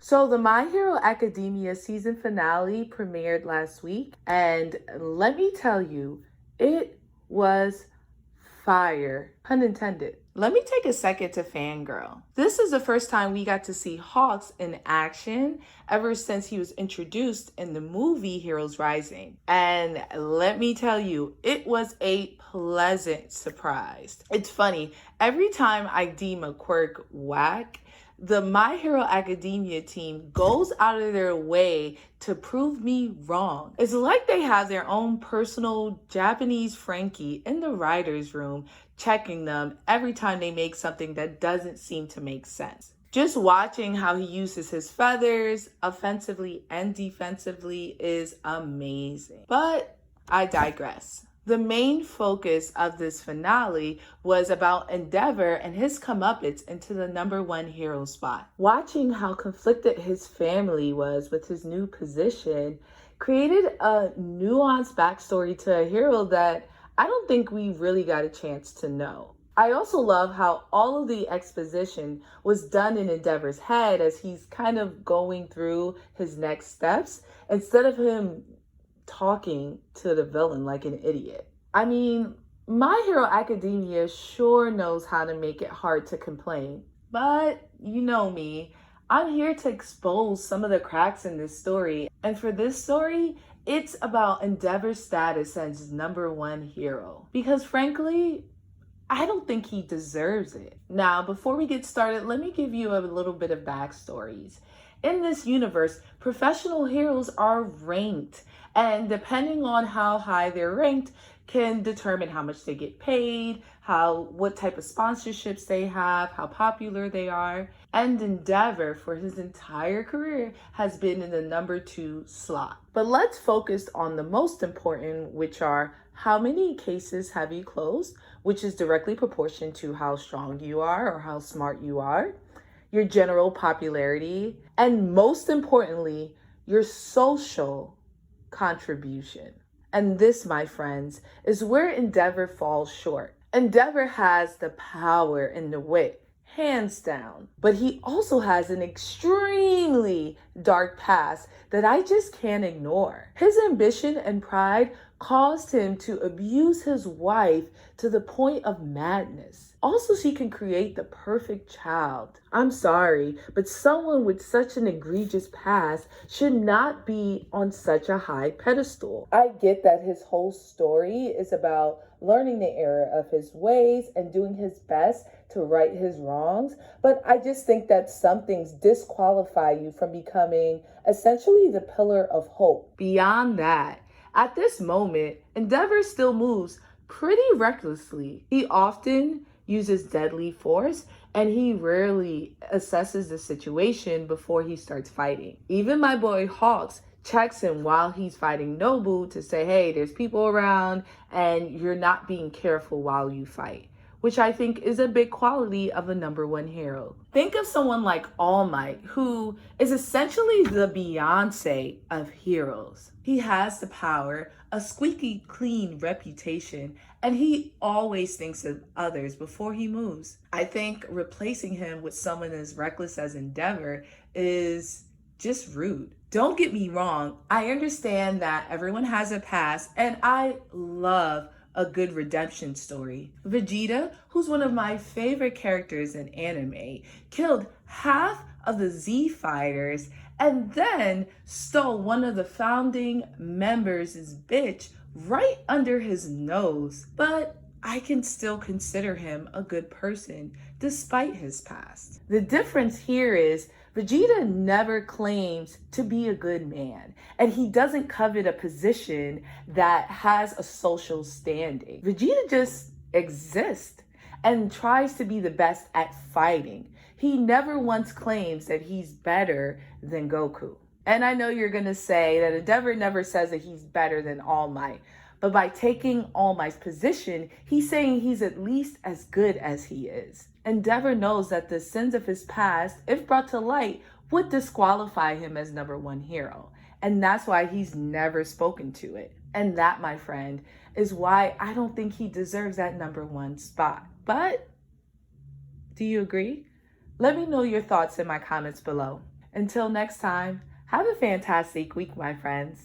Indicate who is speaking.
Speaker 1: So the My Hero Academia season finale premiered last week, and let me tell you, it was fire, pun intended. Let me take a second to fangirl. This is the first time we got to see Hawks in action ever since he was introduced in the movie Heroes Rising. And let me tell you, it was a pleasant surprise. It's funny, every time I deem a quirk whack, the My Hero Academia team goes out of their way to prove me wrong. It's like they have their own personal Japanese Frankie in the writer's room checking them every time they make something that doesn't seem to make sense. Just watching how he uses his feathers offensively and defensively is amazing. But I digress. The main focus of this finale was about Endeavor and his comeuppance into the #1 hero spot. Watching how conflicted his family was with his new position created a nuanced backstory to a hero that I don't think we really got a chance to know. I also love how all of the exposition was done in Endeavor's head as he's kind of going through his next steps instead of him talking to the villain like an idiot. I mean, My Hero Academia sure knows how to make it hard to complain. But you know me, I'm here to expose some of the cracks in this story. And for this story, it's about Endeavor's status as #1 hero. Because frankly, I don't think he deserves it. Now, before we get started, let me give you a little bit of backstories. In this universe, professional heroes are ranked, and depending on how high they're ranked can determine how much they get paid, what type of sponsorships they have, how popular they are. And Endeavor, for his entire career, has been in the #2 slot. But let's focus on the most important, which are how many cases have you closed, which is directly proportional to how strong you are or how smart you are, your general popularity, and most importantly, your social contribution. And this, my friends, is where Endeavor falls short. Endeavor has the power and the wit, hands down, but he also has an extremely dark past that I just can't ignore. His ambition and pride caused him to abuse his wife to the point of madness. Also, she can create the perfect child. I'm sorry, but someone with such an egregious past should not be on such a high pedestal. I get that his whole story is about learning the error of his ways and doing his best to right his wrongs, but I just think that some things disqualify you from becoming essentially the pillar of hope. Beyond that, at this moment, Endeavor still moves pretty recklessly. He often uses deadly force, and he rarely assesses the situation before he starts fighting. Even my boy Hawks checks him while he's fighting Nobu to say, hey, there's people around and you're not being careful while you fight, which I think is a big quality of a #1 hero. Think of someone like All Might, who is essentially the Beyonce of heroes. He has the power, a squeaky clean reputation, and he always thinks of others before he moves. I think replacing him with someone as reckless as Endeavor is just rude. Don't get me wrong, I understand that everyone has a past, and I love a good redemption story. Vegeta, who's one of my favorite characters in anime, killed half of the Z fighters and then stole one of the founding members' bitch right under his nose. But I can still consider him a good person despite his past. The difference here is Vegeta never claims to be a good man, and he doesn't covet a position that has a social standing. Vegeta just exists and tries to be the best at fighting. He never once claims that he's better than Goku. And I know you're gonna say that Endeavor never says that he's better than All Might, but by taking All Might's position, he's saying he's at least as good as he is. Endeavor knows that the sins of his past, if brought to light, would disqualify him as #1 hero. And that's why he's never spoken to it. And that, my friend, is why I don't think he deserves that #1 spot. But do you agree? Let me know your thoughts in my comments below. Until next time, have a fantastic week, my friends.